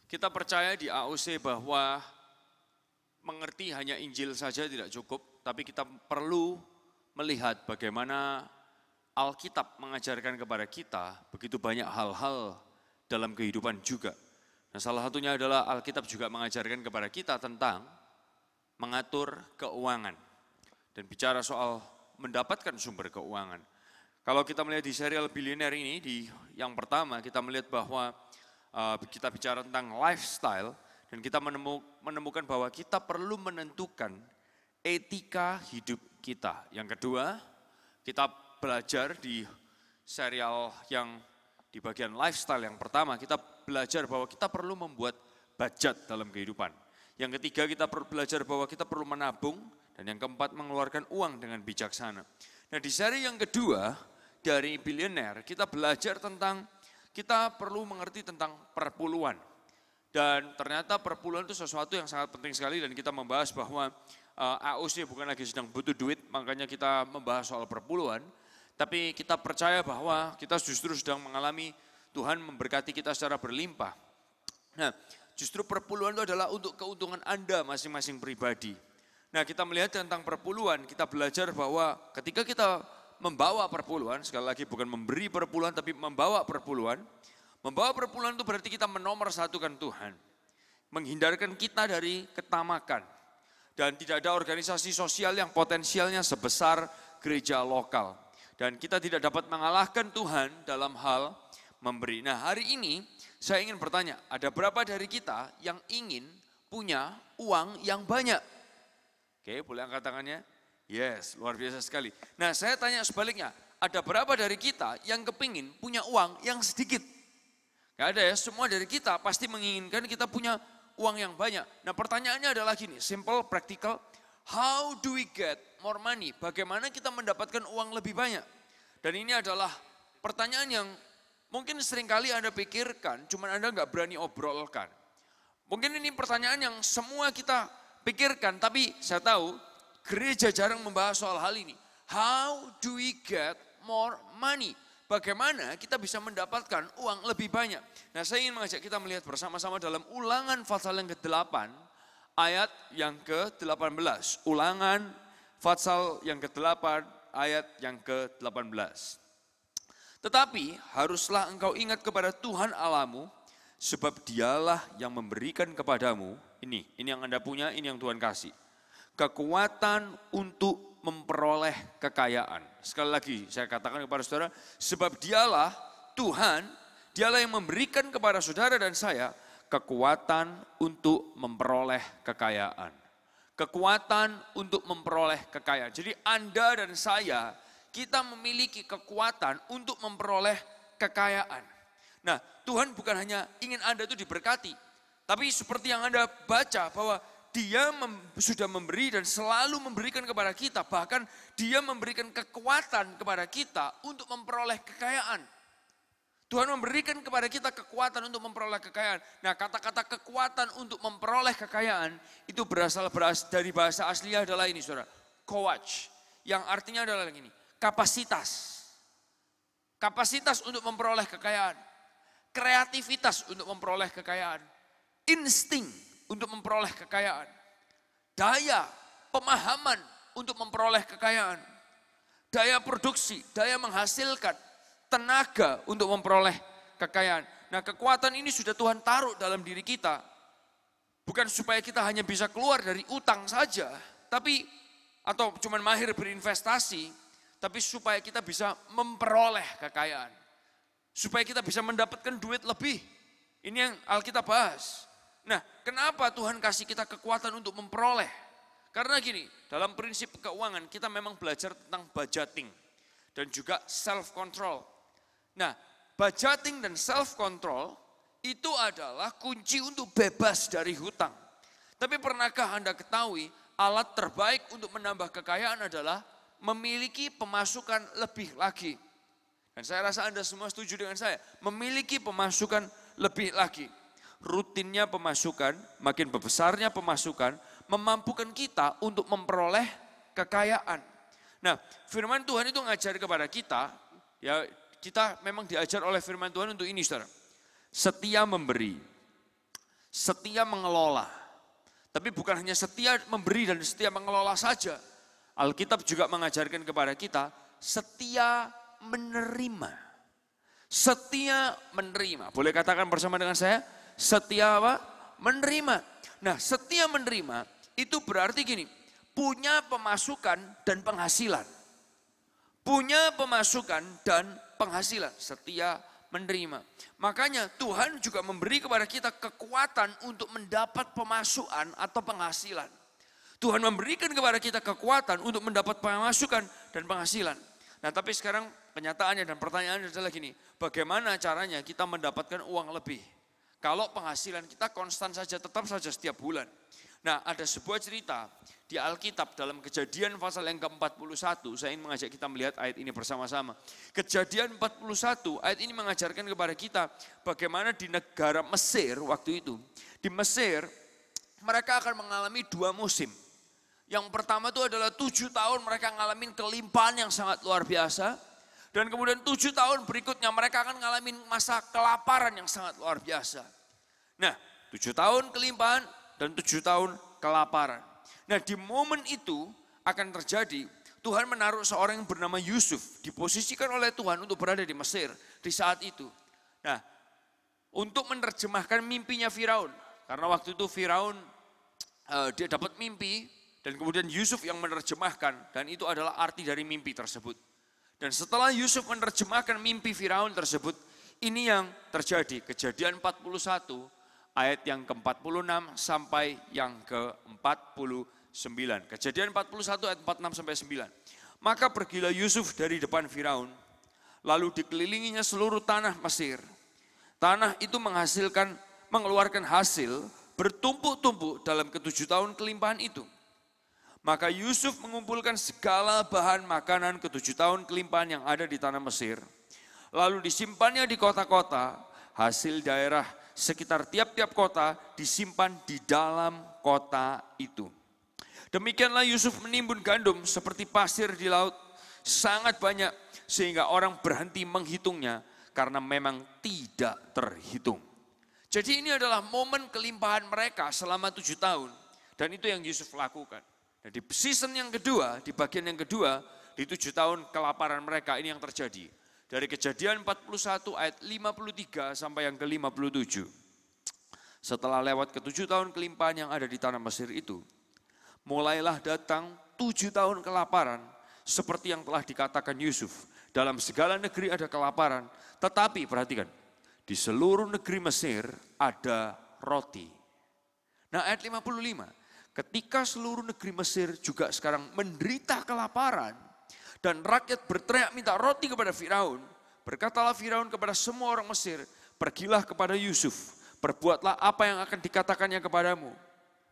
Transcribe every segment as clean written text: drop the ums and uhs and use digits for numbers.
Kita percaya di AOC bahwa mengerti hanya Injil saja tidak cukup, tapi kita perlu melihat bagaimana Alkitab mengajarkan kepada kita begitu banyak hal-hal dalam kehidupan juga. Nah, salah satunya adalah Alkitab juga mengajarkan kepada kita tentang mengatur keuangan dan bicara soal mendapatkan sumber keuangan. Kalau kita melihat di serial Billionaire ini, yang pertama kita melihat bahwa kita bicara tentang lifestyle dan kita menemukan bahwa kita perlu menentukan etika hidup kita. Yang kedua, kita belajar di serial yang di bagian lifestyle yang pertama, kita belajar bahwa kita perlu membuat budget dalam kehidupan. Yang ketiga, kita perlu belajar bahwa kita perlu menabung, dan yang keempat, mengeluarkan uang dengan bijaksana. Nah, di seri yang kedua dari Billionaire, kita belajar tentang kita perlu mengerti tentang perpuluhan. Dan ternyata perpuluhan itu sesuatu yang sangat penting sekali, dan kita membahas bahwa AOC bukan lagi sedang butuh duit, makanya kita membahas soal perpuluhan. Tapi kita percaya bahwa kita justru sedang mengalami Tuhan memberkati kita secara berlimpah. Nah, justru perpuluhan itu adalah untuk keuntungan Anda masing-masing pribadi. Nah, kita melihat tentang perpuluhan, kita belajar bahwa ketika kita membawa perpuluhan, sekali lagi bukan memberi perpuluhan tapi membawa perpuluhan itu berarti kita menomorsatukan Tuhan. Menghindarkan kita dari ketamakan. Dan tidak ada organisasi sosial yang potensialnya sebesar gereja lokal. Dan kita tidak dapat mengalahkan Tuhan dalam hal memberi. Nah, hari ini saya ingin bertanya, ada berapa dari kita yang ingin punya uang yang banyak? Oke, boleh angkat tangannya? Yes, luar biasa sekali. Nah, saya tanya sebaliknya, ada berapa dari kita yang kepingin punya uang yang sedikit? Gak ada ya, semua dari kita pasti menginginkan kita punya uang yang banyak. Nah, pertanyaannya adalah gini, simple, practical. How do we get more money? Bagaimana kita mendapatkan uang lebih banyak? Dan ini adalah pertanyaan yang mungkin seringkali Anda pikirkan, cuman Anda gak berani obrolkan. Mungkin ini pertanyaan yang semua kita pikirkan, tapi saya tahu gereja jarang membahas soal hal ini. How do we get more money? Bagaimana kita bisa mendapatkan uang lebih banyak? Nah, saya ingin mengajak kita melihat bersama-sama dalam Ulangan pasal yang ke-8, ayat yang ke-18. Ulangan pasal yang ke-8, ayat yang ke-18. Tetapi haruslah engkau ingat kepada Tuhan Allahmu, sebab dialah yang memberikan kepadamu, ini yang Anda punya, ini yang Tuhan kasih. Kekuatan untuk memperoleh kekayaan. Sekali lagi saya katakan kepada saudara, sebab dialah Tuhan, dialah yang memberikan kepada saudara dan saya kekuatan untuk memperoleh kekayaan. Kekuatan untuk memperoleh kekayaan. Jadi Anda dan saya, kita memiliki kekuatan untuk memperoleh kekayaan. Nah, Tuhan bukan hanya ingin Anda itu diberkati, tapi seperti yang Anda baca bahwa Dia sudah memberi dan selalu memberikan kepada kita. Bahkan Dia memberikan kekuatan kepada kita untuk memperoleh kekayaan. Tuhan memberikan kepada kita kekuatan untuk memperoleh kekayaan. Nah, kata-kata kekuatan untuk memperoleh kekayaan itu berasal dari bahasa aslinya adalah ini, saudara. Kowach, yang artinya adalah ini, kapasitas. Kapasitas untuk memperoleh kekayaan. Kreativitas untuk memperoleh kekayaan. Insting untuk memperoleh kekayaan. Daya, pemahaman untuk memperoleh kekayaan. Daya produksi, daya menghasilkan, tenaga untuk memperoleh kekayaan. Nah, kekuatan ini sudah Tuhan taruh dalam diri kita. Bukan supaya kita hanya bisa keluar dari utang saja, tapi atau cuma mahir berinvestasi, tapi supaya kita bisa memperoleh kekayaan. Supaya kita bisa mendapatkan duit lebih. Ini yang Alkitab bahas. Nah, kenapa Tuhan kasih kita kekuatan untuk memperoleh? Karena gini, dalam prinsip keuangan kita memang belajar tentang budgeting dan juga self-control. Nah, budgeting dan self-control itu adalah kunci untuk bebas dari hutang. Tapi pernahkah Anda ketahui alat terbaik untuk menambah kekayaan adalah memiliki pemasukan lebih lagi. Dan saya rasa Anda semua setuju dengan saya, memiliki pemasukan lebih lagi. Rutinnya pemasukan, makin besarnya pemasukan, memampukan kita untuk memperoleh kekayaan. Nah, firman Tuhan itu ngajar kepada kita, ya kita memang diajar oleh firman Tuhan untuk ini, saudara. Setia memberi. setia mengelola. Tapi bukan hanya setia memberi dan setia mengelola saja. Alkitab juga mengajarkan kepada kita setia menerima. Setia menerima. Boleh katakan bersama dengan saya? Setia apa? Menerima. Nah, setia menerima itu berarti gini, punya pemasukan dan penghasilan. Punya pemasukan dan penghasilan. Setia menerima. Makanya Tuhan juga memberi kepada kita kekuatan untuk mendapat pemasukan atau penghasilan. Tuhan memberikan kepada kita kekuatan untuk mendapat pemasukan dan penghasilan. Nah, tapi sekarang kenyataannya dan pertanyaannya adalah gini, bagaimana caranya kita mendapatkan uang lebih? Kalau penghasilan kita konstan saja, tetap saja setiap bulan. Nah, ada sebuah cerita di Alkitab dalam Kejadian pasal yang ke-41, saya ingin mengajak kita melihat ayat ini bersama-sama. Kejadian 41, ayat ini mengajarkan kepada kita bagaimana di negara Mesir waktu itu. Di Mesir, mereka akan mengalami 2 musim. Yang pertama itu adalah 7 tahun mereka ngalamin kelimpahan yang sangat luar biasa. Dan kemudian 7 tahun berikutnya mereka akan ngalamin masa kelaparan yang sangat luar biasa. Nah, 7 tahun kelimpahan dan 7 tahun kelaparan. Nah, di momen itu akan terjadi, Tuhan menaruh seorang yang bernama Yusuf, diposisikan oleh Tuhan untuk berada di Mesir di saat itu. Nah, untuk menerjemahkan mimpinya Firaun. Karena waktu itu Firaun dia dapat mimpi dan kemudian Yusuf yang menerjemahkan dan itu adalah arti dari mimpi tersebut. Dan setelah Yusuf menerjemahkan mimpi Firaun tersebut, ini yang terjadi. Kejadian 41 ayat yang ke-46 sampai yang ke-49. Kejadian 41 ayat 46 sampai 9. Maka pergilah Yusuf dari depan Firaun, lalu dikelilinginya seluruh tanah Mesir. Tanah itu mengeluarkan hasil bertumpuk-tumpuk dalam ke-7 tahun kelimpahan itu. Maka Yusuf mengumpulkan segala bahan makanan ke-7 tahun kelimpahan yang ada di tanah Mesir. Lalu disimpannya di kota-kota, hasil daerah sekitar tiap-tiap kota disimpan di dalam kota itu. Demikianlah Yusuf menimbun gandum seperti pasir di laut, sangat banyak sehingga orang berhenti menghitungnya karena memang tidak terhitung. Jadi ini adalah momen kelimpahan mereka selama 7 tahun dan itu yang Yusuf lakukan. Nah, di season yang kedua, di bagian yang kedua, di 7 tahun kelaparan mereka ini yang terjadi. Dari Kejadian 41 ayat 53 sampai yang ke-57. Setelah lewat ke-7 tahun kelimpahan yang ada di tanah Mesir itu, mulailah datang 7 tahun kelaparan seperti yang telah dikatakan Yusuf. Dalam segala negeri ada kelaparan, tetapi perhatikan, di seluruh negeri Mesir ada roti. Nah, ayat 55, ketika seluruh negeri Mesir juga sekarang menderita kelaparan, dan rakyat berteriak minta roti kepada Firaun, berkatalah Firaun kepada semua orang Mesir, pergilah kepada Yusuf, perbuatlah apa yang akan dikatakannya kepadamu.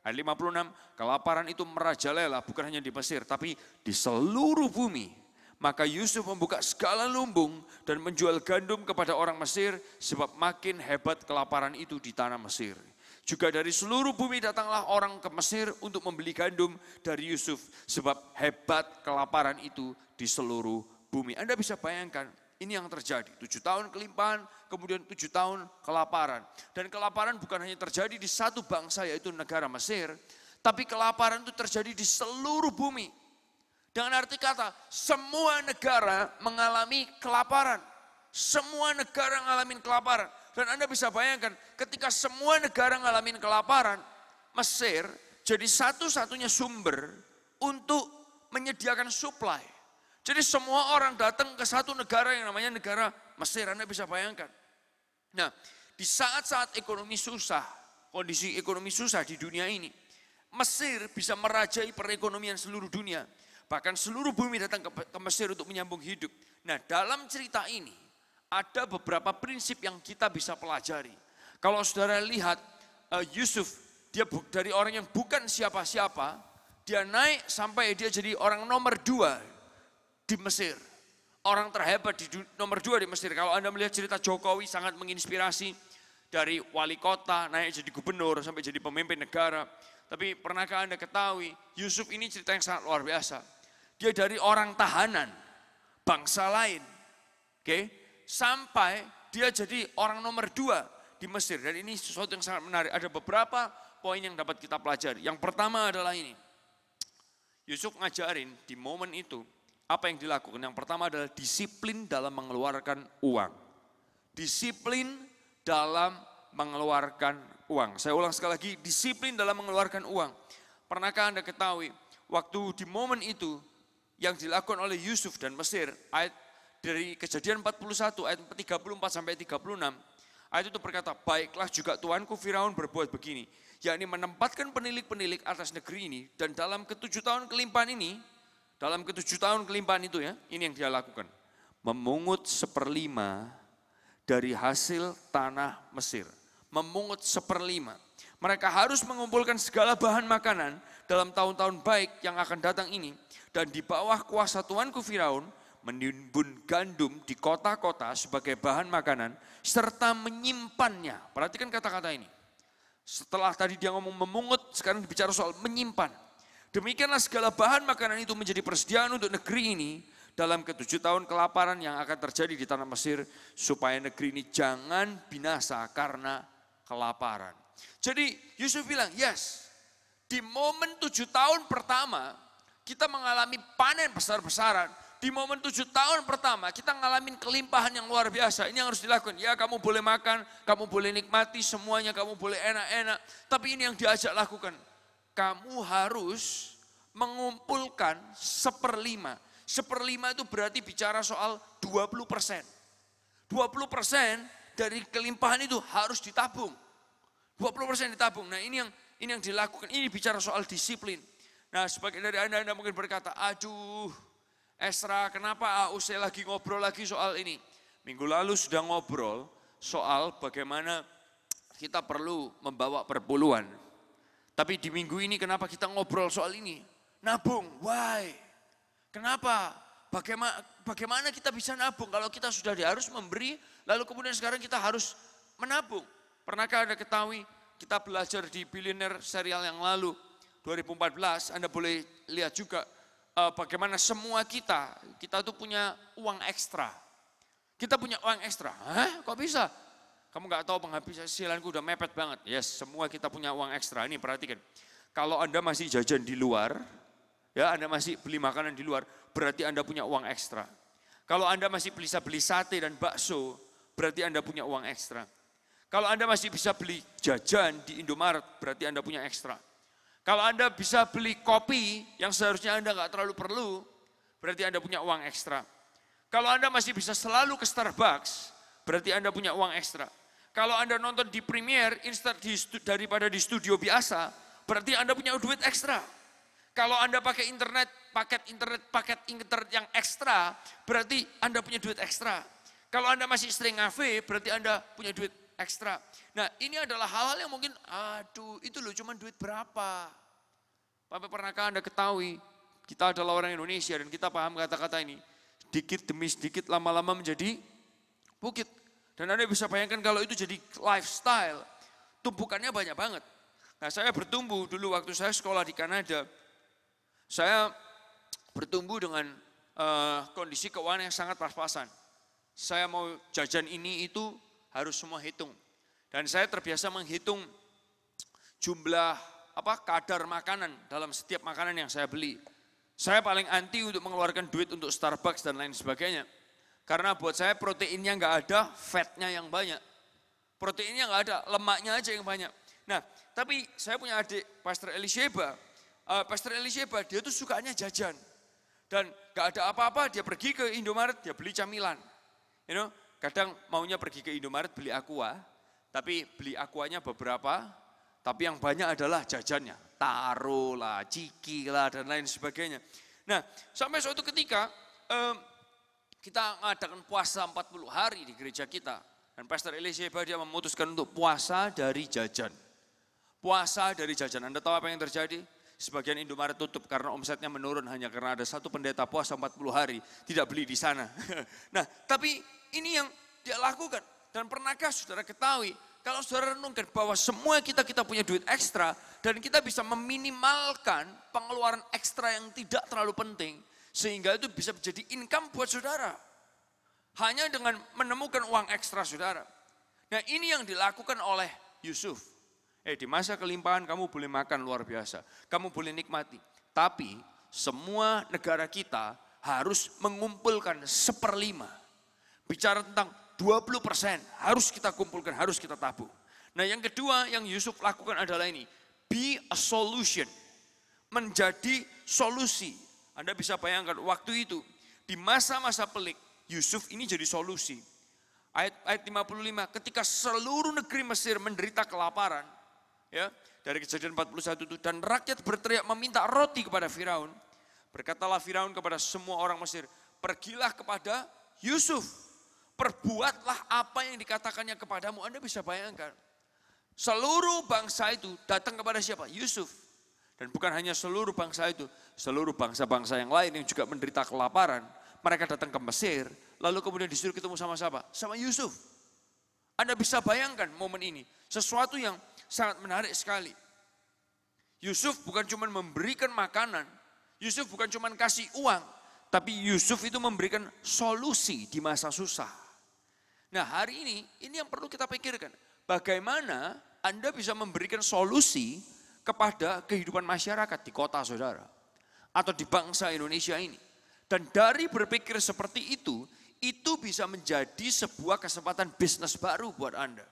Ayat 56, kelaparan itu merajalela bukan hanya di Mesir, tapi di seluruh bumi. Maka Yusuf membuka segala lumbung dan menjual gandum kepada orang Mesir, sebab makin hebat kelaparan itu di tanah Mesir. Juga dari seluruh bumi datanglah orang ke Mesir untuk membeli gandum dari Yusuf, sebab hebat kelaparan itu di seluruh bumi. Anda bisa bayangkan, ini yang terjadi. 7 tahun kelimpahan, kemudian 7 tahun kelaparan. Dan kelaparan bukan hanya terjadi di satu bangsa, yaitu negara Mesir, tapi kelaparan itu terjadi di seluruh bumi. Dengan arti kata, semua negara mengalami kelaparan. Semua negara mengalami kelaparan. Dan Anda bisa bayangkan ketika semua negara ngalamin kelaparan, Mesir jadi satu-satunya sumber untuk menyediakan supply. Jadi semua orang datang ke satu negara yang namanya negara Mesir, Anda bisa bayangkan. Nah, di saat-saat ekonomi susah, kondisi ekonomi susah di dunia ini, Mesir bisa merajai perekonomian seluruh dunia. Bahkan seluruh bumi datang ke Mesir untuk menyambung hidup. Nah, dalam cerita ini, ada beberapa prinsip yang kita bisa pelajari. Kalau saudara lihat Yusuf, dia dari orang yang bukan siapa-siapa, dia naik sampai dia jadi orang nomor 2 di Mesir. Orang terhebat nomor 2 di Mesir. Kalau Anda melihat cerita Jokowi sangat menginspirasi, dari wali kota naik jadi gubernur sampai jadi pemimpin negara. Tapi pernahkah Anda ketahui Yusuf ini cerita yang sangat luar biasa. Dia dari orang tahanan, bangsa lain. Oke? Sampai dia jadi orang nomor 2 di Mesir. Dan ini sesuatu yang sangat menarik. Ada beberapa poin yang dapat kita pelajari. Yang pertama adalah ini. Yusuf ngajarin di momen itu, apa yang dilakukan? Yang pertama adalah disiplin dalam mengeluarkan uang. Disiplin dalam mengeluarkan uang. Saya ulang sekali lagi, disiplin dalam mengeluarkan uang. Pernahkah Anda ketahui, waktu di momen itu, yang dilakukan oleh Yusuf dan Mesir, ayat dari Kejadian 41, ayat 34 sampai 36, ayat itu berkata, baiklah juga Tuanku Firaun berbuat begini, yakni menempatkan penilik-penilik atas negeri ini, dan dalam ke-7 tahun kelimpahan ini, dalam ke-7 tahun kelimpahan itu ya, ini yang dia lakukan. Memungut 1/5 dari hasil tanah Mesir. Memungut 1/5. Mereka harus mengumpulkan segala bahan makanan dalam tahun-tahun baik yang akan datang ini. Dan di bawah kuasa Tuanku Firaun, menimbun gandum di kota-kota sebagai bahan makanan, serta menyimpannya. Perhatikan kata-kata ini. Setelah tadi dia ngomong memungut, sekarang bicara soal menyimpan. Demikianlah segala bahan makanan itu menjadi persediaan untuk negeri ini, dalam ke-7 tahun kelaparan yang akan terjadi di tanah Mesir, supaya negeri ini jangan binasa karena kelaparan. Jadi Yusuf bilang, yes, di momen 7 tahun pertama, kita mengalami panen besar-besaran. Di momen 7 tahun pertama, kita ngalamin kelimpahan yang luar biasa. Ini yang harus dilakukan. Ya, kamu boleh makan, kamu boleh nikmati semuanya, kamu boleh enak-enak. Tapi ini yang diajak lakukan. Kamu harus mengumpulkan 1/5. 1/5 itu berarti bicara soal 20%. 20% dari kelimpahan itu harus ditabung. 20% ditabung. Nah, ini yang dilakukan. Ini bicara soal disiplin. Nah, sebagian dari Anda mungkin berkata, aduh Esra, kenapa AUC lagi ngobrol lagi soal ini? Minggu lalu sudah ngobrol soal bagaimana kita perlu membawa perpuluhan. Tapi di minggu ini kenapa kita ngobrol soal ini? Nabung, why? Kenapa? Bagaimana kita bisa nabung kalau kita sudah harus memberi, lalu kemudian sekarang kita harus menabung. Pernahkah Anda ketahui, kita belajar di Billionaire serial yang lalu, 2014, Anda boleh lihat juga bagaimana semua kita tuh punya uang ekstra. Kita punya uang ekstra. Hah? Kok bisa? Kamu gak tahu penghasilanku udah mepet banget. Yes, semua kita punya uang ekstra. Ini perhatikan. Kalau Anda masih jajan di luar, ya Anda masih beli makanan di luar, berarti Anda punya uang ekstra. Kalau Anda masih bisa beli sate dan bakso, berarti Anda punya uang ekstra. Kalau Anda masih bisa beli jajan di Indomaret, berarti Anda punya ekstra. Kalau Anda bisa beli kopi yang seharusnya Anda nggak terlalu perlu, berarti Anda punya uang ekstra. Kalau Anda masih bisa selalu ke Starbucks, berarti Anda punya uang ekstra. Kalau Anda nonton di Premiere daripada di studio biasa, berarti Anda punya duit ekstra. Kalau Anda pakai paket internet yang ekstra, berarti Anda punya duit ekstra. Kalau Anda masih sering ngafe, berarti Anda punya duit ekstra. Nah, ini adalah hal-hal yang mungkin, aduh itu loh cuman duit berapa. Bapak pernahkah Anda ketahui, kita adalah orang Indonesia dan kita paham kata-kata ini. Sedikit demi sedikit lama-lama menjadi bukit. Dan Anda bisa bayangkan kalau itu jadi lifestyle, tumpukannya banyak banget. Nah, saya bertumbuh dulu waktu saya sekolah di Kanada. Saya bertumbuh dengan kondisi keuangan yang sangat pas-pasan. Saya mau jajan ini itu harus semua hitung. Dan saya terbiasa menghitung jumlah kadar makanan dalam setiap makanan yang saya beli. Saya paling anti untuk mengeluarkan duit untuk Starbucks dan lain sebagainya. Karena buat saya proteinnya nggak ada, fatnya yang banyak. Proteinnya nggak ada, lemaknya aja yang banyak. Nah, tapi saya punya adik, Pastor Elisheba. Pastor Elisheba, dia tuh sukanya jajan. Dan nggak ada apa-apa, dia pergi ke Indomaret, dia beli camilan. You know, kadang maunya pergi ke Indomaret beli aqua, tapi beli aquanya beberapa, tapi yang banyak adalah jajannya. Taro lah, ciki lah, dan lain sebagainya. Nah, sampai suatu ketika, kita mengadakan puasa 40 hari di gereja kita. Dan Pastor Elisheba dia memutuskan untuk puasa dari jajan. Puasa dari jajan. Anda tahu apa yang terjadi? Sebagian Indomaret tutup karena omsetnya menurun hanya karena ada satu pendeta puasa 40 hari. Tidak beli di sana. Nah, tapi ini yang dia lakukan. Dan pernahkah saudara ketahui, kalau saudara renungkan bahwa semua kita punya duit ekstra, dan kita bisa meminimalkan pengeluaran ekstra yang tidak terlalu penting, sehingga itu bisa menjadi income buat saudara. Hanya dengan menemukan uang ekstra saudara. Nah ini yang dilakukan oleh Yusuf. Di masa kelimpahan kamu boleh makan luar biasa, kamu boleh nikmati. Tapi semua negara kita harus mengumpulkan 1/5. Bicara tentang 20% harus kita kumpulkan, harus kita tabung. Nah yang kedua yang Yusuf lakukan adalah ini, be a solution, menjadi solusi. Anda bisa bayangkan waktu itu, di masa-masa pelik, Yusuf ini jadi solusi. Ayat 55, ketika seluruh negeri Mesir menderita kelaparan, ya dari Kejadian 41 itu, dan rakyat berteriak meminta roti kepada Firaun. Berkatalah Firaun kepada semua orang Mesir, pergilah kepada Yusuf, perbuatlah apa yang dikatakannya kepadamu. Anda bisa bayangkan, seluruh bangsa itu datang kepada siapa? Yusuf. Dan bukan hanya seluruh bangsa itu, seluruh bangsa-bangsa yang lain yang juga menderita kelaparan, mereka datang ke Mesir, lalu kemudian disuruh ketemu sama siapa? Sama Yusuf. Anda bisa bayangkan momen ini, sesuatu yang sangat menarik sekali. Yusuf bukan cuma memberikan makanan, Yusuf bukan cuma kasih uang, tapi Yusuf itu memberikan solusi di masa susah. Nah hari ini yang perlu kita pikirkan, bagaimana Anda bisa memberikan solusi kepada kehidupan masyarakat di kota saudara, atau di bangsa Indonesia ini. Dan dari berpikir seperti itu bisa menjadi sebuah kesempatan bisnis baru buat Anda.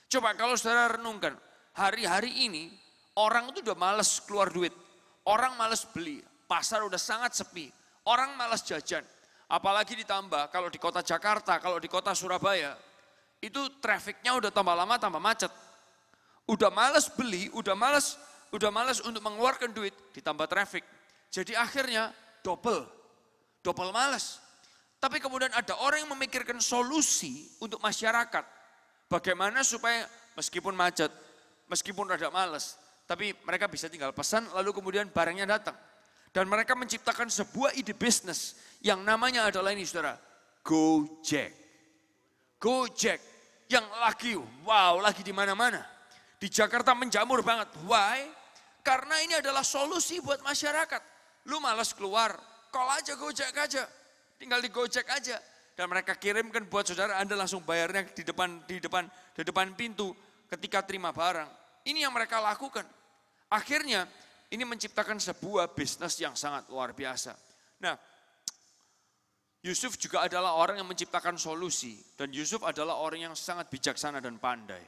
Coba kalau saudara renungkan, hari-hari ini orang itu udah malas keluar duit, orang malas beli, pasar udah sangat sepi, orang malas jajan. Apalagi ditambah kalau di kota Jakarta, kalau di kota Surabaya, itu trafficnya udah tambah lama tambah macet. Udah malas beli, udah malas untuk mengeluarkan duit, ditambah traffic. Jadi akhirnya double malas. Tapi kemudian ada orang yang memikirkan solusi untuk masyarakat. Bagaimana supaya meskipun macet, meskipun rada malas, tapi mereka bisa tinggal pesan lalu kemudian barangnya datang. Dan mereka menciptakan sebuah ide bisnis yang namanya adalah ini saudara, Gojek. Gojek yang lagi di mana-mana. Di Jakarta menjamur banget. Why? Karena ini adalah solusi buat masyarakat. Lu malas keluar, call aja Gojek aja. Tinggal di Gojek aja. Dan mereka kirimkan buat saudara, Anda langsung bayarnya di depan pintu ketika terima barang. Ini yang mereka lakukan. Akhirnya ini menciptakan sebuah bisnis yang sangat luar biasa. Nah, Yusuf juga adalah orang yang menciptakan solusi. Dan Yusuf adalah orang yang sangat bijaksana dan pandai.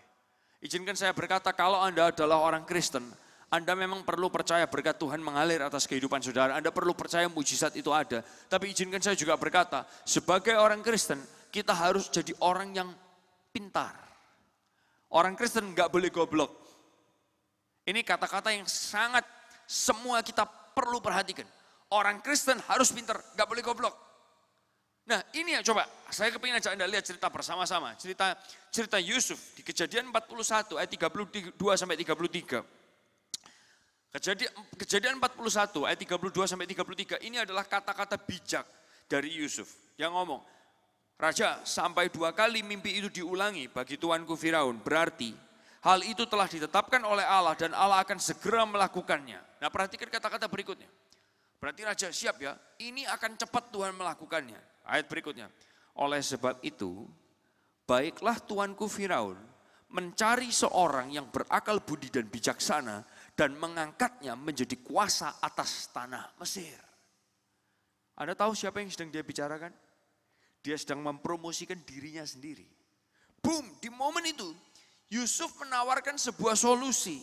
Izinkan saya berkata, kalau Anda adalah orang Kristen, Anda memang perlu percaya berkat Tuhan mengalir atas kehidupan saudara. Anda perlu percaya mujizat itu ada. Tapi izinkan saya juga berkata, sebagai orang Kristen, kita harus jadi orang yang pintar. Orang Kristen nggak boleh goblok. Ini kata-kata yang sangat semua kita perlu perhatikan. Orang Kristen harus pintar, nggak boleh goblok. Nah ini ya coba, saya kepingin ajak Anda lihat cerita bersama-sama. Cerita Yusuf di Kejadian 41 ayat 32 sampai 33. Kejadian 41 ayat 32 sampai 33 ini adalah kata-kata bijak dari Yusuf yang ngomong, Raja, sampai 2 kali mimpi itu diulangi bagi tuanku Firaun, berarti hal itu telah ditetapkan oleh Allah dan Allah akan segera melakukannya. Nah perhatikan kata-kata berikutnya. Berarti Raja siap ya, ini akan cepat Tuhan melakukannya. Ayat berikutnya, oleh sebab itu baiklah tuanku Firaun mencari seorang yang berakal budi dan bijaksana dan mengangkatnya menjadi kuasa atas tanah Mesir. Anda tahu siapa yang sedang dia bicarakan? Dia sedang mempromosikan dirinya sendiri. Boom, di momen itu Yusuf menawarkan sebuah solusi.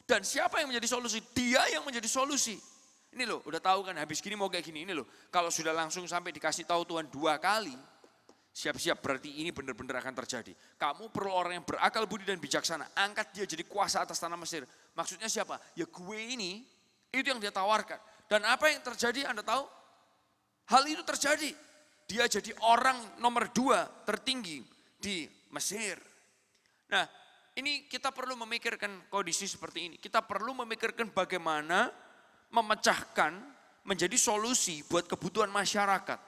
Dan siapa yang menjadi solusi? Dia yang menjadi solusi. Ini loh, udah tahu kan habis gini mau kayak gini. Ini loh, kalau sudah langsung sampai dikasih tahu Tuhan 2 kali, siap-siap berarti ini benar-benar akan terjadi. Kamu perlu orang yang berakal budi dan bijaksana. Angkat dia jadi kuasa atas tanah Mesir. Maksudnya siapa? Ya gue ini, itu yang dia tawarkan. Dan apa yang terjadi Anda tahu? Hal itu terjadi. Dia jadi orang nomor 2 tertinggi di Mesir. Nah ini kita perlu memikirkan kondisi seperti ini. Kita perlu memikirkan bagaimana memecahkan menjadi solusi buat kebutuhan masyarakat.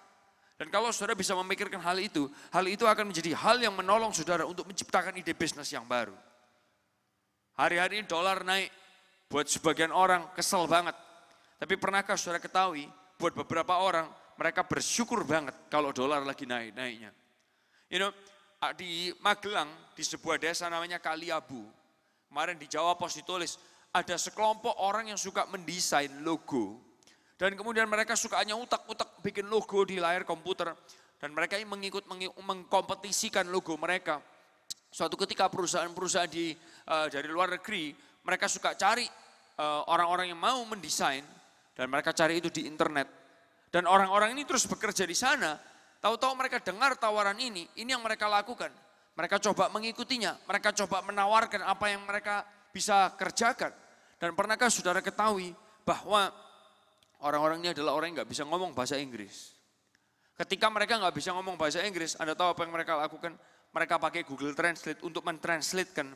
Dan kalau saudara bisa memikirkan hal itu akan menjadi hal yang menolong saudara untuk menciptakan ide bisnis yang baru. Hari-hari ini dolar naik, buat sebagian orang kesel banget. Tapi pernahkah saudara ketahui, buat beberapa orang mereka bersyukur banget kalau dolar lagi naik-naiknya. di Magelang, di sebuah desa namanya Kaliabu. Kemarin di Jawa Pos ditulis, ada sekelompok orang yang suka mendesain logo. Dan kemudian mereka suka hanya utak-utak bikin logo di layar komputer. Dan mereka mengkompetisikan logo mereka. Suatu ketika perusahaan-perusahaan dari luar negeri, mereka suka cari orang-orang yang mau mendesain. Dan mereka cari itu di internet. Dan orang-orang ini terus bekerja di sana. Tahu-tahu mereka dengar tawaran ini yang mereka lakukan. Mereka coba mengikutinya, mereka coba menawarkan apa yang mereka bisa kerjakan. Dan pernahkah saudara ketahui bahwa orang-orang ini adalah orang yang nggak bisa ngomong bahasa Inggris. Ketika mereka nggak bisa ngomong bahasa Inggris, Anda tahu apa yang mereka lakukan? Mereka pakai Google Translate untuk mentranslatekan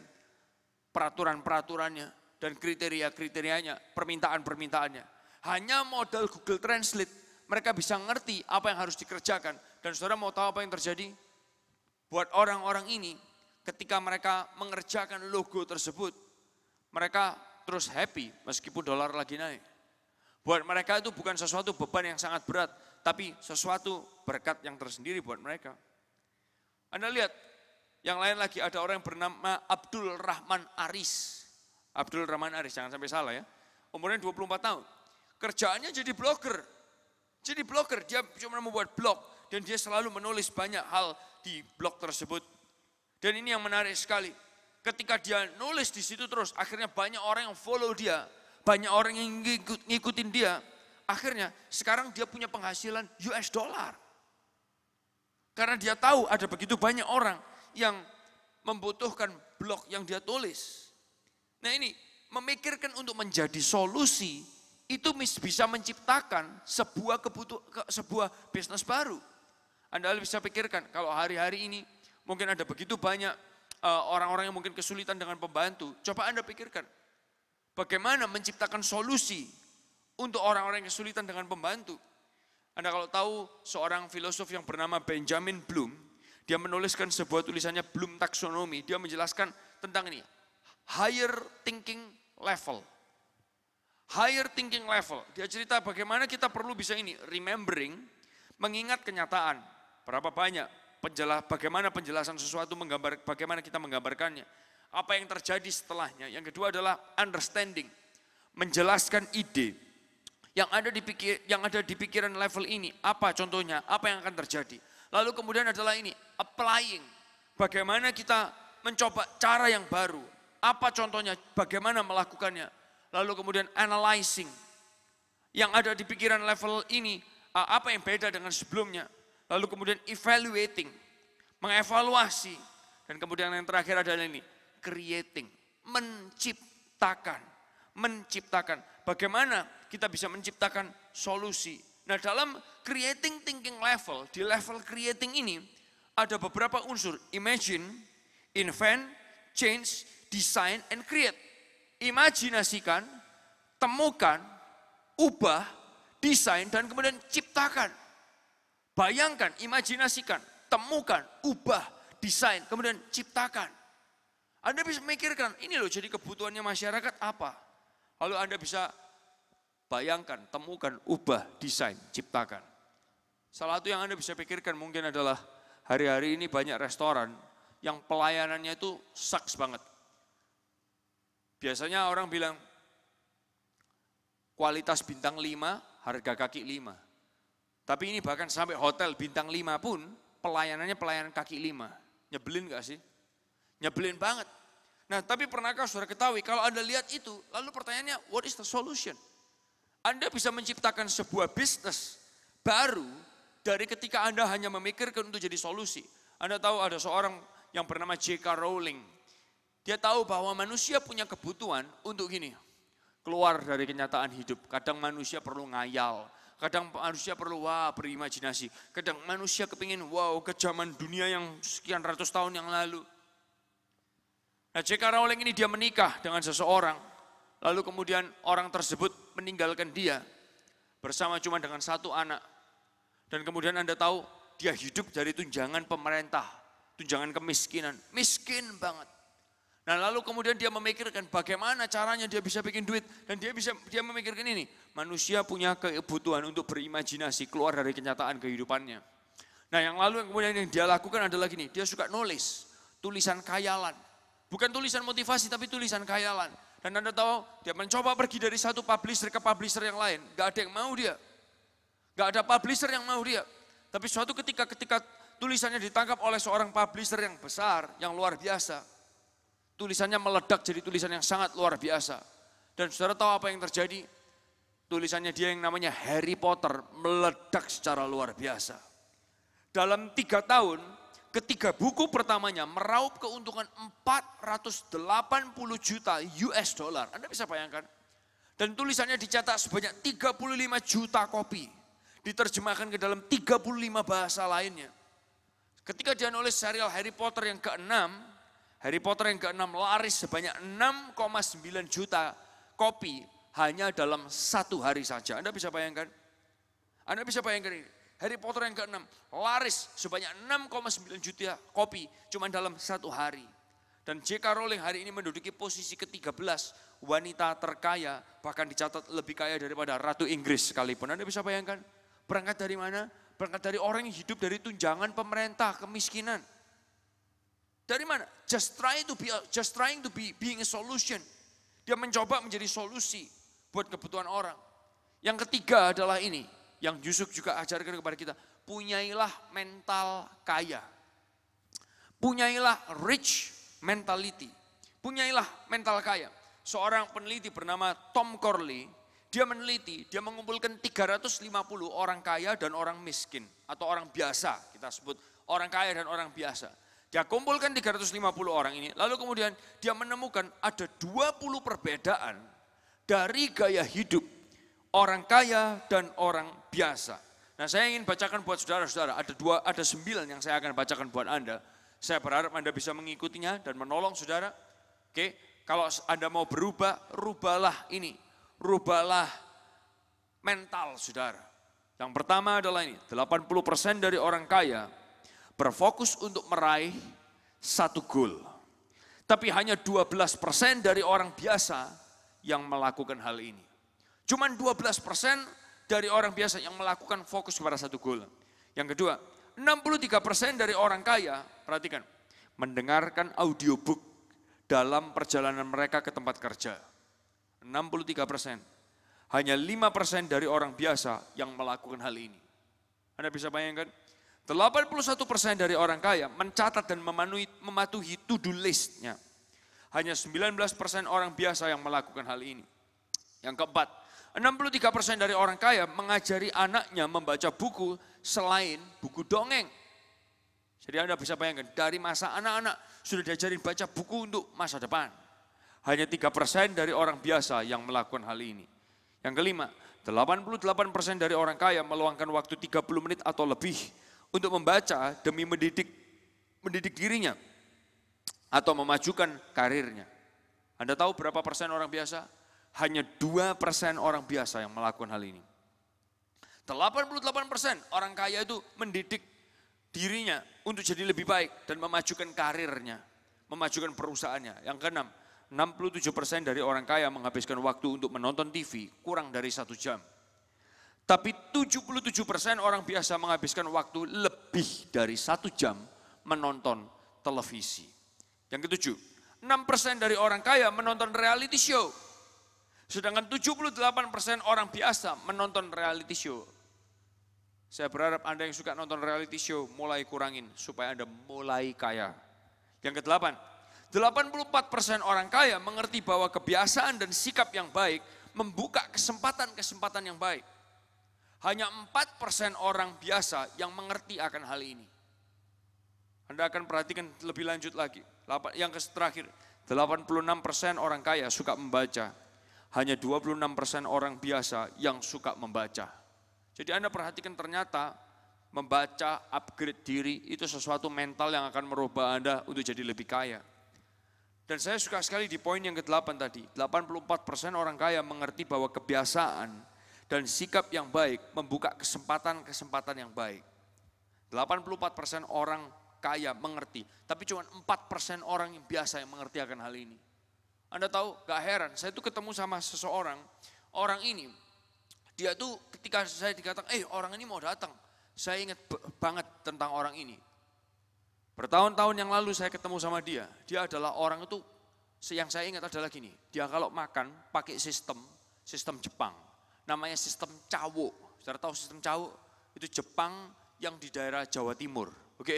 peraturan-peraturannya dan kriteria-kriterianya, permintaan-permintaannya. Hanya modal Google Translate mereka bisa ngerti apa yang harus dikerjakan. Dan saudara mau tahu apa yang terjadi? Buat orang-orang ini, ketika mereka mengerjakan logo tersebut, mereka terus happy meskipun dolar lagi naik. Buat mereka itu bukan sesuatu beban yang sangat berat, tapi sesuatu berkat yang tersendiri buat mereka. Anda lihat, yang lain lagi ada orang yang bernama Abdul Rahman Aris. Abdul Rahman Aris, jangan sampai salah ya. Umurnya 24 tahun. Kerjaannya jadi blogger. Jadi blogger, dia cuma membuat blog dan dia selalu menulis banyak hal di blog tersebut. Dan ini yang menarik sekali. Ketika dia nulis di situ terus, akhirnya banyak orang yang follow dia, banyak orang yang ngikutin dia. Akhirnya sekarang dia punya penghasilan US dollar. Karena dia tahu ada begitu banyak orang yang membutuhkan blog yang dia tulis. Nah ini memikirkan untuk menjadi solusi itu bisa menciptakan sebuah bisnis baru. Anda bisa pikirkan kalau hari-hari ini mungkin ada begitu banyak orang-orang yang mungkin kesulitan dengan pembantu. Coba Anda pikirkan bagaimana menciptakan solusi untuk orang-orang yang kesulitan dengan pembantu. Anda kalau tahu seorang filosof yang bernama Benjamin Bloom, dia menuliskan sebuah tulisannya Bloom Taxonomy. Dia menjelaskan tentang ini, higher thinking level. Higher thinking level, dia cerita bagaimana kita perlu bisa ini, remembering, mengingat kenyataan. Berapa banyak, bagaimana penjelasan sesuatu, bagaimana kita menggambarkannya. Apa yang terjadi setelahnya. Yang kedua adalah understanding, menjelaskan ide. Yang ada di pikiran level ini, apa contohnya, apa yang akan terjadi. Lalu kemudian adalah ini, applying, bagaimana kita mencoba cara yang baru. Apa contohnya, bagaimana melakukannya. Lalu kemudian analyzing, yang ada di pikiran level ini, apa yang beda dengan sebelumnya. Lalu kemudian evaluating, mengevaluasi. Dan kemudian yang terakhir adalah ini, creating, menciptakan. Bagaimana kita bisa menciptakan solusi. Nah dalam creating thinking level, di level creating ini, ada beberapa unsur, imagine, invent, change, design, and create. Imajinasikan, temukan, ubah, desain, dan kemudian ciptakan. Bayangkan, imajinasikan, temukan, ubah, desain, kemudian ciptakan. Anda bisa memikirkan, ini loh jadi kebutuhannya masyarakat apa? Lalu Anda bisa bayangkan, temukan, ubah, desain, ciptakan. Salah satu yang Anda bisa pikirkan mungkin adalah hari-hari ini banyak restoran yang pelayanannya itu sucks banget. Biasanya orang bilang kualitas bintang 5, harga kaki 5. Tapi ini bahkan sampai hotel bintang 5 pun pelayanannya pelayanan kaki 5. Nyebelin gak sih? Nyebelin banget. Nah tapi pernahkah saudara ketahui kalau Anda lihat itu, lalu pertanyaannya what is the solution? Anda bisa menciptakan sebuah bisnis baru dari ketika Anda hanya memikirkan untuk jadi solusi. Anda tahu ada seorang yang bernama J.K. Rowling. Dia tahu bahwa manusia punya kebutuhan untuk gini, keluar dari kenyataan hidup. Kadang manusia perlu ngayal, kadang manusia perlu berimajinasi. Kadang manusia kepingin ke zaman dunia yang sekian ratus tahun yang lalu. Nah J.K. Rowling ini dia menikah dengan seseorang, lalu kemudian orang tersebut meninggalkan dia bersama cuma dengan satu anak. Dan kemudian Anda tahu dia hidup dari tunjangan pemerintah, tunjangan kemiskinan, miskin banget. Nah lalu kemudian dia memikirkan bagaimana caranya dia bisa bikin duit. Dan dia memikirkan ini, manusia punya kebutuhan untuk berimajinasi keluar dari kenyataan kehidupannya. Nah yang lalu yang kemudian yang dia lakukan adalah gini, dia suka nulis, tulisan khayalan. Bukan tulisan motivasi tapi tulisan khayalan. Dan Anda tahu dia mencoba pergi dari satu publisher ke publisher yang lain. Gak ada yang mau dia. Gak ada publisher yang mau dia. Tapi suatu ketika tulisannya ditangkap oleh seorang publisher yang besar, yang luar biasa. Tulisannya meledak jadi tulisan yang sangat luar biasa. Dan saudara tahu apa yang terjadi? Tulisannya dia yang namanya Harry Potter meledak secara luar biasa. Dalam 3 tahun, ketiga buku pertamanya meraup keuntungan 480 juta US dollar. Anda bisa bayangkan. Dan tulisannya dicetak sebanyak 35 juta kopi. Diterjemahkan ke dalam 35 bahasa lainnya. Ketika dia nulis serial Harry Potter yang ke-6, Harry Potter yang ke-6 laris sebanyak 6,9 juta kopi hanya dalam 1 hari saja. Anda bisa bayangkan? Anda bisa bayangkan ini. Harry Potter yang ke-6 laris sebanyak 6,9 juta kopi cuma dalam 1 hari. Dan J.K. Rowling hari ini menduduki posisi ke-13 wanita terkaya, bahkan dicatat lebih kaya daripada Ratu Inggris sekalipun. Anda bisa bayangkan? Berangkat dari mana? Berangkat dari orang yang hidup dari tunjangan pemerintah, kemiskinan. Dari mana? Just trying to be being a solution. Dia mencoba menjadi solusi buat kebutuhan orang. Yang ketiga adalah ini. Yang Yusuf juga ajarkan kepada kita, punyailah mental kaya. Punyailah rich mentality. Punyailah mental kaya. Seorang peneliti bernama Tom Corley, dia meneliti, dia mengumpulkan 350 orang kaya dan orang miskin. Atau orang biasa, kita sebut orang kaya dan orang biasa. Dia kumpulkan 350 orang ini, lalu kemudian dia menemukan ada 20 perbedaan dari gaya hidup orang kaya dan orang biasa. Nah saya ingin bacakan buat saudara-saudara, ada 9 yang saya akan bacakan buat Anda. Saya berharap Anda bisa mengikutinya dan menolong saudara. Oke, kalau Anda mau berubah, rubahlah ini. Rubahlah mental saudara. Yang pertama adalah ini, 80% dari orang kaya berfokus untuk meraih satu goal. Tapi hanya 12% dari orang biasa yang melakukan hal ini. Cuman 12% dari orang biasa yang melakukan fokus kepada satu goal. Yang kedua, 63% dari orang kaya, perhatikan, mendengarkan audiobook dalam perjalanan mereka ke tempat kerja. 63%. Hanya 5% dari orang biasa yang melakukan hal ini. Anda bisa bayangkan? 81% dari orang kaya mencatat dan mematuhi to-do list-nya. Hanya 19% orang biasa yang melakukan hal ini. Yang keempat, 63% dari orang kaya mengajari anaknya membaca buku selain buku dongeng. Jadi Anda bisa bayangkan, dari masa anak-anak sudah diajarin baca buku untuk masa depan. Hanya 3% dari orang biasa yang melakukan hal ini. Yang kelima, 88% dari orang kaya meluangkan waktu 30 menit atau lebih untuk membaca demi mendidik dirinya atau memajukan karirnya. Anda tahu berapa persen orang biasa? Hanya 2% orang biasa yang melakukan hal ini. 88% orang kaya itu mendidik dirinya untuk jadi lebih baik dan memajukan karirnya, memajukan perusahaannya. Yang keenam, 67% dari orang kaya menghabiskan waktu untuk menonton TV kurang dari 1 jam. Tapi 77% orang biasa menghabiskan waktu lebih dari 1 jam menonton televisi. Yang ketujuh, 6% dari orang kaya menonton reality show. Sedangkan 78% orang biasa menonton reality show. Saya berharap Anda yang suka nonton reality show mulai kurangin supaya Anda mulai kaya. Yang ke-8, 84% orang kaya mengerti bahwa kebiasaan dan sikap yang baik membuka kesempatan-kesempatan yang baik. Hanya 4% orang biasa yang mengerti akan hal ini. Anda akan perhatikan lebih lanjut lagi. Yang terakhir, 86% orang kaya suka membaca. Hanya 26% orang biasa yang suka membaca. Jadi Anda perhatikan ternyata membaca, upgrade diri itu sesuatu mental yang akan merubah Anda untuk jadi lebih kaya. Dan saya suka sekali di poin yang ke-8 tadi. 84% orang kaya mengerti bahwa kebiasaan dan sikap yang baik membuka kesempatan-kesempatan yang baik. 84% orang kaya mengerti, tapi cuma 4% orang yang biasa yang mengerti akan hal ini. Anda tahu, gak heran, saya tuh ketemu sama seseorang, orang ini, dia tuh ketika saya dikatakan, orang ini mau datang, Saya ingat banget tentang orang ini. Bertahun-tahun yang lalu saya ketemu sama dia. Dia adalah orang itu, yang saya ingat adalah gini. Dia kalau makan pakai sistem Jepang. Namanya sistem cawo. Saudara tahu sistem cawo? Itu Jepang yang di daerah Jawa Timur. Oke.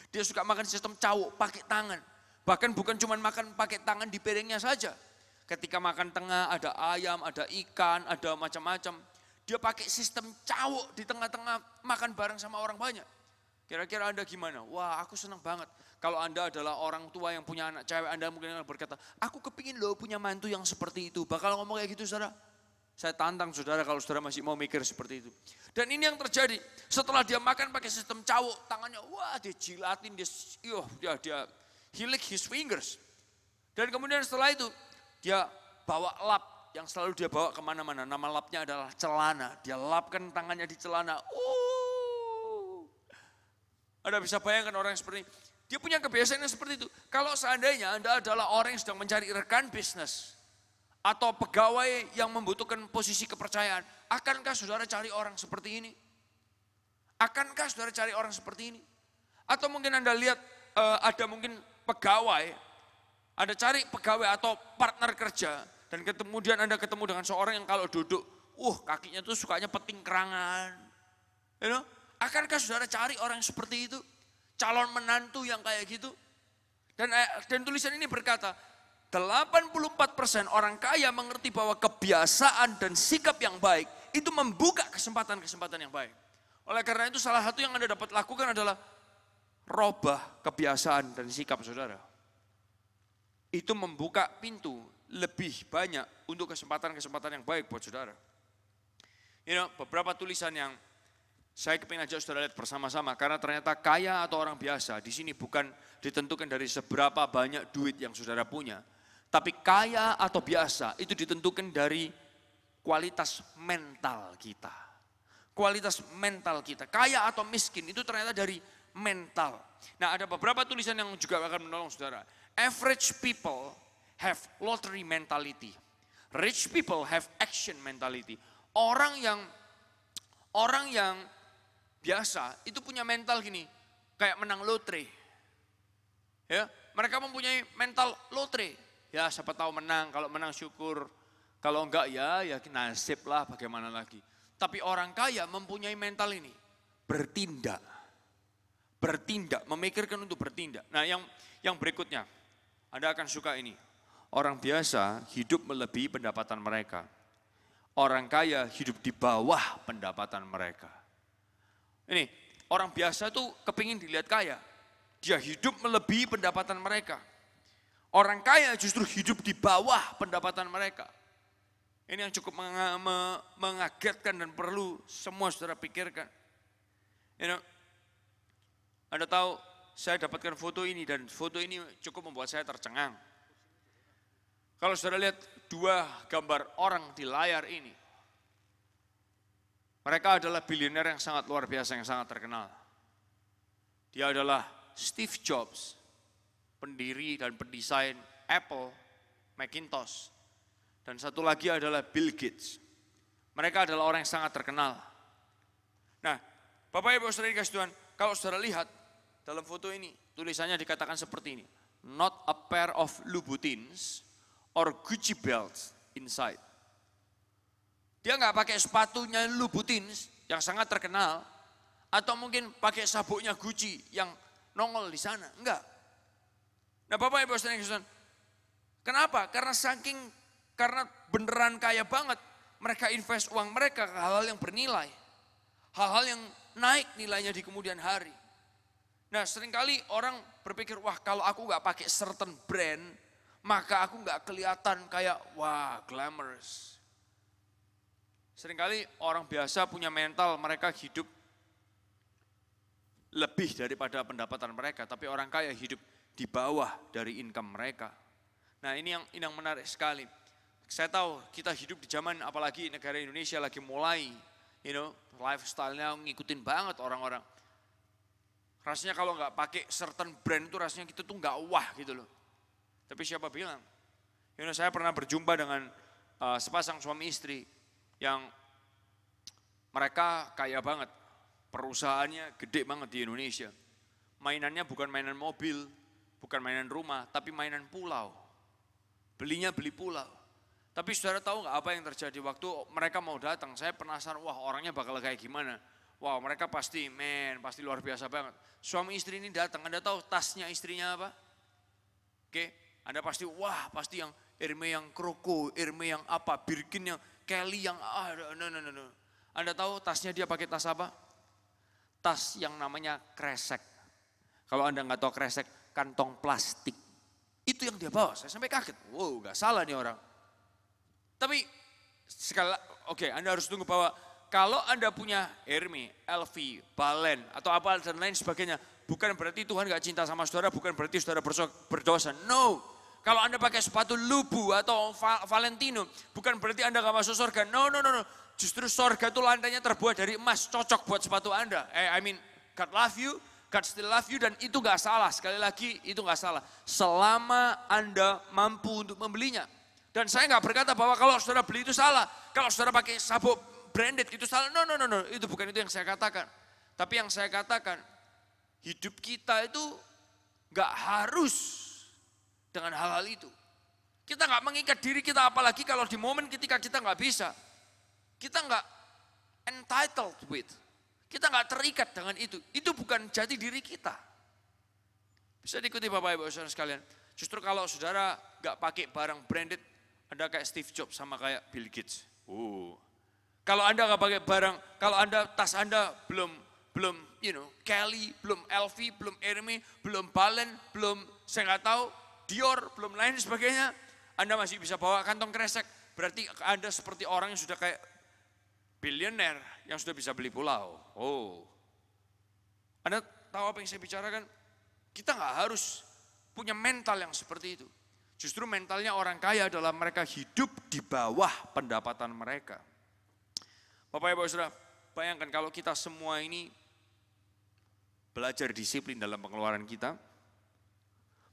Dia suka makan sistem cawo pakai tangan. Bahkan bukan cuma makan pakai tangan di piringnya saja. Ketika makan tengah ada ayam, ada ikan, ada macam-macam. Dia pakai sistem cawo di tengah-tengah makan bareng sama orang banyak. Kira-kira Anda gimana? Wah, aku senang banget. Kalau Anda adalah orang tua yang punya anak cewek, Anda mungkin akan berkata, aku kepingin loh punya mantu yang seperti itu. Bakal ngomong kayak gitu, saudara? Saya tantang saudara kalau saudara masih mau mikir seperti itu. Dan ini yang terjadi. Setelah dia makan pakai sistem cawo, tangannya, wah dia jilatin, dia he lick his fingers. Dan kemudian setelah itu, dia bawa lap yang selalu dia bawa kemana-mana. Nama lapnya adalah celana. Dia lapkan tangannya di celana. Anda bisa bayangkan orang yang seperti ini. Dia punya kebiasaan yang seperti itu. Kalau seandainya Anda adalah orang yang sedang mencari rekan bisnis. Atau pegawai yang membutuhkan posisi kepercayaan. Akankah saudara cari orang seperti ini? Akankah saudara cari orang seperti ini? Atau mungkin Anda lihat ada mungkin pegawai. Anda cari pegawai atau partner kerja. Dan kemudian Anda ketemu dengan seorang yang kalau duduk, kakinya tuh sukanya peting kerangan. You know? Akankah saudara cari orang seperti itu? Calon menantu yang kayak gitu? Dan tulisan ini berkata, 84% orang kaya mengerti bahwa kebiasaan dan sikap yang baik itu membuka kesempatan-kesempatan yang baik. Oleh karena itu salah satu yang Anda dapat lakukan adalah robah kebiasaan dan sikap saudara. Itu membuka pintu lebih banyak untuk kesempatan-kesempatan yang baik buat saudara. Beberapa tulisan yang saya kepingin ajak saudara lihat bersama-sama, karena ternyata kaya atau orang biasa di sini bukan ditentukan dari seberapa banyak duit yang saudara punya, tapi kaya atau biasa itu ditentukan dari kualitas mental kita. Kualitas mental kita, kaya atau miskin itu ternyata dari mental. Nah, ada beberapa tulisan yang juga akan menolong saudara. Average people have lottery mentality. Rich people have action mentality. Orang yang biasa itu punya mental gini, kayak menang lotre. Ya, mereka mempunyai mental lotre. Ya, siapa tahu menang, kalau menang syukur. Kalau enggak ya nasib lah, bagaimana lagi. Tapi orang kaya mempunyai mental ini, bertindak, memikirkan untuk bertindak. Nah, yang berikutnya, Anda akan suka ini. Orang biasa hidup melebihi pendapatan mereka. Orang kaya hidup di bawah pendapatan mereka. Ini, orang biasa tuh kepingin dilihat kaya. Dia hidup melebihi pendapatan mereka. Orang kaya justru hidup di bawah pendapatan mereka. Ini yang cukup mengagetkan dan perlu semua saudara pikirkan. Anda tahu, saya dapatkan foto ini dan foto ini cukup membuat saya tercengang. Kalau saudara lihat dua gambar orang di layar ini, mereka adalah bilioner yang sangat luar biasa, yang sangat terkenal. Dia adalah Steve Jobs, pendiri dan pendesain Apple, Macintosh. Dan satu lagi adalah Bill Gates. Mereka adalah orang yang sangat terkenal. Nah, Bapak Ibu Saudara dikasih Tuhan, kalau saudara lihat dalam foto ini, tulisannya dikatakan seperti ini. Not a pair of Louboutins or Gucci belts inside. Dia nggak pakai sepatunya Louboutins yang sangat terkenal, atau mungkin pakai sabuknya Gucci yang nongol di sana. Enggak. Nah, Bapak Ibu Saudara dikasih Tuhan, kenapa? Karena beneran kaya banget, mereka invest uang mereka ke hal-hal yang bernilai. Hal-hal yang naik nilainya di kemudian hari. Nah, seringkali orang berpikir, wah kalau aku gak pakai certain brand, maka aku gak kelihatan kayak, wah glamorous. Seringkali orang biasa punya mental, mereka hidup lebih daripada pendapatan mereka, tapi orang kaya hidup di bawah dari income mereka. Nah, ini yang menarik sekali. Saya tahu kita hidup di zaman apalagi negara Indonesia lagi mulai, lifestyle-nya ngikutin banget orang-orang. Rasanya kalau nggak pakai certain brand itu rasanya kita tuh nggak wah gitu loh. Tapi siapa bilang? Saya pernah berjumpa dengan sepasang suami istri yang mereka kaya banget. perusahaannya gede banget di Indonesia. Mainannya bukan mainan mobil, bukan mainan rumah, tapi mainan pulau. Belinya beli pulau. Tapi saudara tahu nggak apa yang terjadi waktu mereka mau datang? Saya penasaran, wah orangnya bakal kayak gimana? Wah mereka pasti luar biasa banget. Suami istri ini datang, Anda tahu tasnya istrinya apa? Oke, Anda pasti, wah pasti yang Hermes yang Kroko, Hermes yang apa, Birkin yang Kelly yang, no. Anda tahu tasnya dia pakai tas apa? Tas yang namanya kresek. Kalau Anda nggak tahu kresek, kantong plastik. Itu yang dia bawa, saya sampai kaget. Wow, nggak salah nih orang. Tapi sekali, oke, Anda harus tunggu bahwa kalau Anda punya Hermes, LV, Balen, atau apa dan lain sebagainya, bukan berarti Tuhan gak cinta sama saudara, bukan berarti saudara berdosa. No, kalau Anda pakai sepatu Lubu atau Valentino, bukan berarti Anda gak masuk surga. No. Justru surga itu lantainya terbuat dari emas, cocok buat sepatu Anda. God love you, God still love you, dan itu gak salah. Sekali lagi, itu gak salah. Selama Anda mampu untuk membelinya. Dan saya gak berkata bahwa kalau saudara beli itu salah. Kalau saudara pakai sabuk branded itu salah. No. Itu bukan itu yang saya katakan. Tapi yang saya katakan, hidup kita itu gak harus dengan hal-hal itu. Kita gak mengikat diri kita, apalagi kalau di momen ketika kita gak bisa. Kita gak entitled with. Kita gak terikat dengan itu. Itu bukan jati diri kita. Bisa diikuti Bapak Ibu saudara sekalian. Justru kalau saudara gak pakai barang branded, Anda kayak Steve Jobs sama kayak Bill Gates. Kalau Anda gak pakai barang, kalau Anda tas Anda belum Kelly, belum LV, belum Hermes, belum Balen, belum saya nggak tahu Dior, belum lain sebagainya, Anda masih bisa bawa kantong kresek. Berarti Anda seperti orang yang sudah kayak bilioner yang sudah bisa beli pulau. Anda tahu apa yang saya bicarakan? Kita nggak harus punya mental yang seperti itu. Justru mentalnya orang kaya adalah mereka hidup di bawah pendapatan mereka. Bapak Ibu Saudara, bayangkan kalau kita semua ini belajar disiplin dalam pengeluaran kita,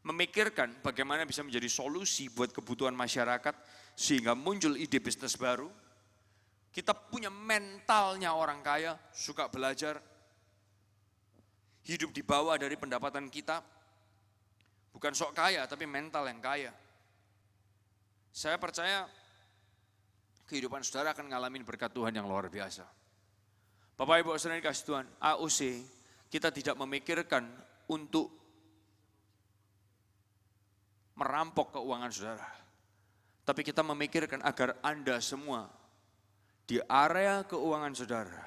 memikirkan bagaimana bisa menjadi solusi buat kebutuhan masyarakat, sehingga muncul ide bisnis baru. Kita punya mentalnya orang kaya, suka belajar, hidup di bawah dari pendapatan kita, bukan sok kaya, tapi mental yang kaya. Saya percaya kehidupan saudara akan ngalamin berkat Tuhan yang luar biasa. Bapak Ibu saudara dikasih Tuhan, AOC, kita tidak memikirkan untuk merampok keuangan saudara. Tapi kita memikirkan agar Anda semua di area keuangan saudara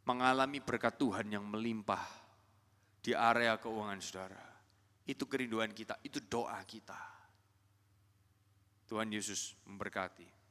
mengalami berkat Tuhan yang melimpah di area keuangan saudara. Itu kerinduan kita, itu doa kita. Tuhan Yesus memberkati.